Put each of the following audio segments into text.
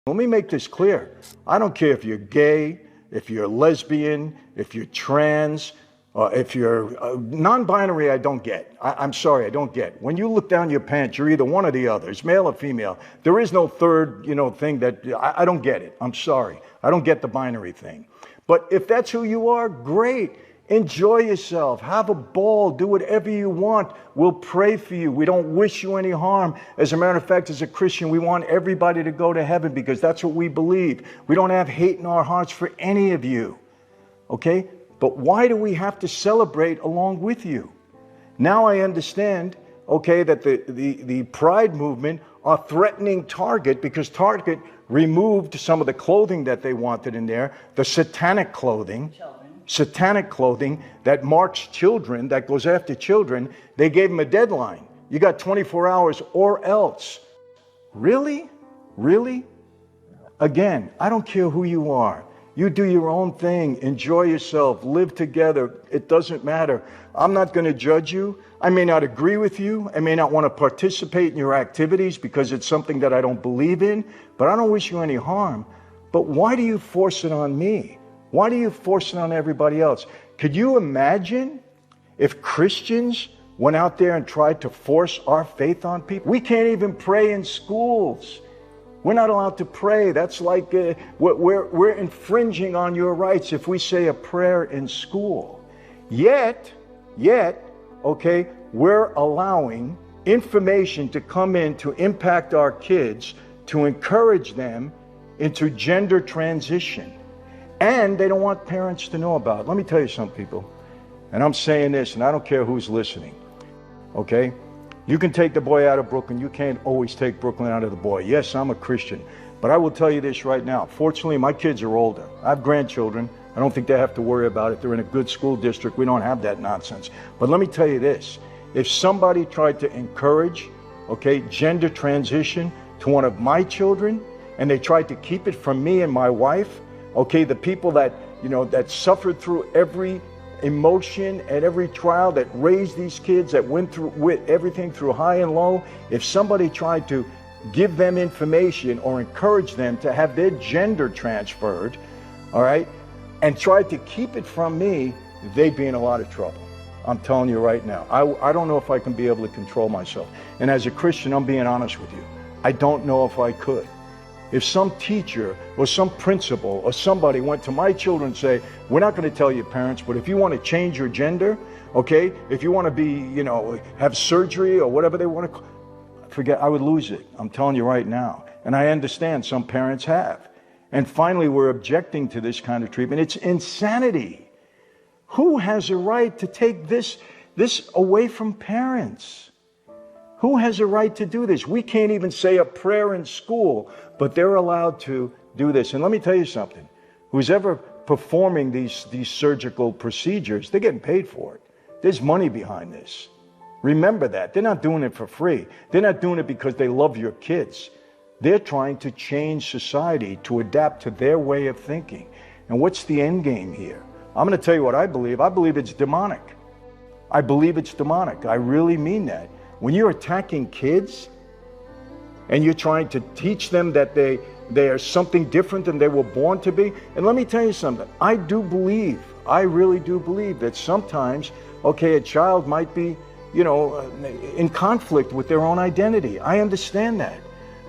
Let me make this clear. I don't care if you're gay, if you're lesbian, if you're trans, if you're non-binary, I don't get. I'm sorry, I don't get. When you look down your pants, you're either one or the other. It's male or female. There is no third, thing that, I don't get it. I'm sorry. I don't get the binary thing. But if that's who you are, great. Enjoy yourself. Have a ball. Do whatever you want. We'll pray for you. We don't wish you any harm. As a matter of fact, as a Christian, we want everybody to go to heaven because that's what we believe. We don't have hate in our hearts for any of you. Okay? But why do we have to celebrate along with you? Now I understand, okay, that the Pride movement are threatening Target because Target removed some of the clothing that they wanted in there, the satanic clothing. Satanic clothing that marks children, that goes after children. They gave them a deadline. You got 24 hours or else. Really? Really? Again, I don't care who you are. You do your own thing. Enjoy yourself. Live together. It doesn't matter. I'm not going to judge you. I may not agree with you. I may not want to participate in your activities because it's something that I don't believe in, but I don't wish you any harm. But why do you force it on me? Why do you force it on everybody else? Could you imagine if Christians went out there and tried to force our faith on people? We can't even pray in schools. We're not allowed to pray. That's like we're infringing on your rights if we say a prayer in school. Yet, okay, we're allowing information to come in to impact our kids, to encourage them into gender transition. And they don't want parents to know about it. Let me tell you something, people. And I'm saying this, and I don't care who's listening. Okay? You can take the boy out of Brooklyn. You can't always take Brooklyn out of the boy. Yes, I'm a Christian. But I will tell you this right now. Fortunately, my kids are older. I have grandchildren. I don't think they have to worry about it. They're in a good school district. We don't have that nonsense. But let me tell you this. If somebody tried to encourage, okay, gender transition to one of my children, and they tried to keep it from me and my wife, okay, the people that, that suffered through every emotion and every trial, that raised these kids, that went through with everything through high and low, if somebody tried to give them information or encourage them to have their gender transferred, all right, and tried to keep it from me, they'd be in a lot of trouble. I'm telling you right now. I don't know if I can be able to control myself. And as a Christian, I'm being honest with you. I don't know if I could. If some teacher or some principal or somebody went to my children and say, we're not going to tell your parents, but if you want to change your gender, okay, if you want to be, have surgery or whatever they want to, forget, I would lose it. I'm telling you right now. And I understand some parents have. And finally, we're objecting to this kind of treatment. It's insanity. Who has a right to take this away from parents? Who has a right to do this? We can't even say a prayer in school, but they're allowed to do this. And let me tell you something. Who's ever performing these surgical procedures, they're getting paid for it. There's money behind this. Remember that. They're not doing it for free. They're not doing it because they love your kids. They're trying to change society to adapt to their way of thinking. And what's the end game here? I'm going to tell you what I believe. I believe it's demonic. I believe it's demonic. I really mean that. When you're attacking kids and you're trying to teach them that they are something different than they were born to be, and let me tell you something, I really do believe that sometimes, okay, a child might be, in conflict with their own identity. I understand that.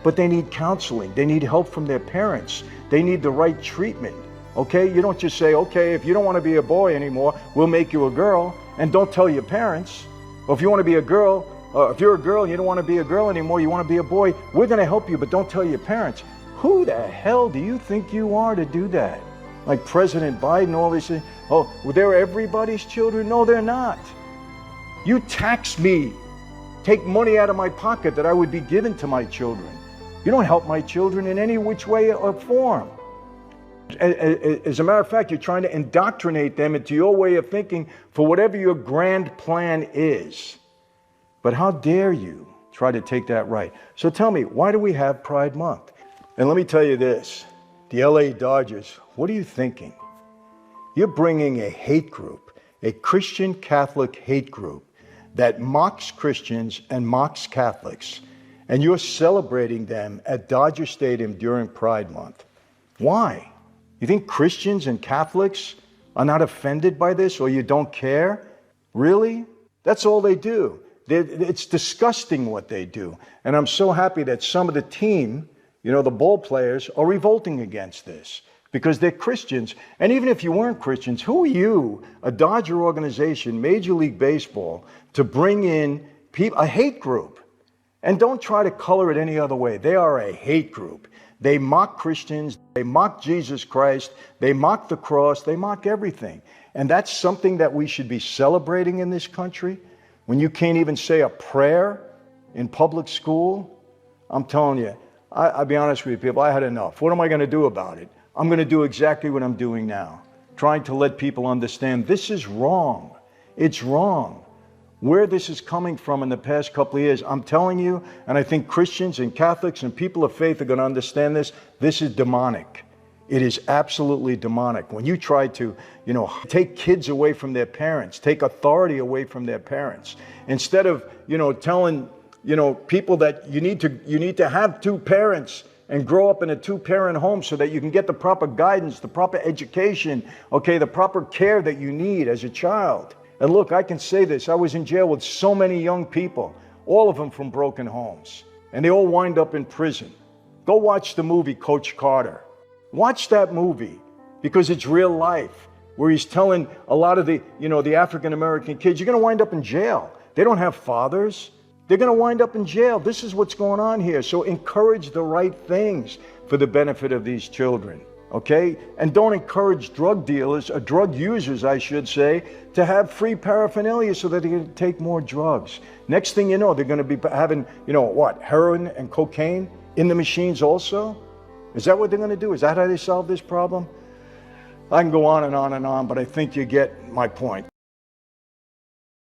But they need counseling. They need help from their parents. They need the right treatment. Okay? You don't just say, okay, if you don't want to be a boy anymore, we'll make you a girl, and don't tell your parents. Or if you want to be a girl, if you're a girl and you don't want to be a girl anymore, you want to be a boy, we're going to help you, but don't tell your parents. Who the hell do you think you are to do that? Like President Biden, all this, well, they're everybody's children? No, they're not. You tax me, take money out of my pocket that I would be given to my children. You don't help my children in any which way or form. As a matter of fact, you're trying to indoctrinate them into your way of thinking for whatever your grand plan is. But how dare you try to take that right? So tell me, why do we have Pride Month? And let me tell you this, the LA Dodgers, what are you thinking? You're bringing a hate group, a Christian Catholic hate group that mocks Christians and mocks Catholics. and you're celebrating them at Dodger Stadium during Pride Month. Why? You think Christians and Catholics are not offended by this, or you don't care? Really? That's all they do. It's disgusting what they do. And I'm so happy that some of the team, the ball players, are revolting against this because they're Christians. And even if you weren't Christians, who are you, a Dodger organization, Major League Baseball, to bring in a hate group? And don't try to color it any other way. They are a hate group. They mock Christians, they mock Jesus Christ, they mock the cross, they mock everything. And that's something that we should be celebrating in this country. When you can't even say a prayer in public school, I'm telling you, I'll be honest with you people, I had enough. What am I going to do about it? I'm going to do exactly what I'm doing now, trying to let people understand this is wrong. It's wrong. Where this is coming from in the past couple of years, I'm telling you, and I think Christians and Catholics and people of faith are going to understand this, this is demonic. It is absolutely demonic. When you try to, take kids away from their parents, take authority away from their parents, instead of, telling, people that you need to have two parents and grow up in a two-parent home so that you can get the proper guidance, the proper education, the proper care that you need as a child. And look, I can say this, I was in jail with so many young people, all of them from broken homes, and they all wind up in prison. Go watch the movie Coach Carter. Watch that movie because it's real life, where he's telling a lot of the African-American kids, you're going to wind up in jail. They don't have fathers. They're going to wind up in jail. This is what's going on here. So encourage the right things for the benefit of these children, okay? And don't encourage drug dealers, or drug users, I should say, to have free paraphernalia so that they can take more drugs. Next thing you know, they're going to be having, heroin and cocaine in the machines also? Is that what they're going to do? Is that how they solve this problem? I can go on and on and on, but I think you get my point.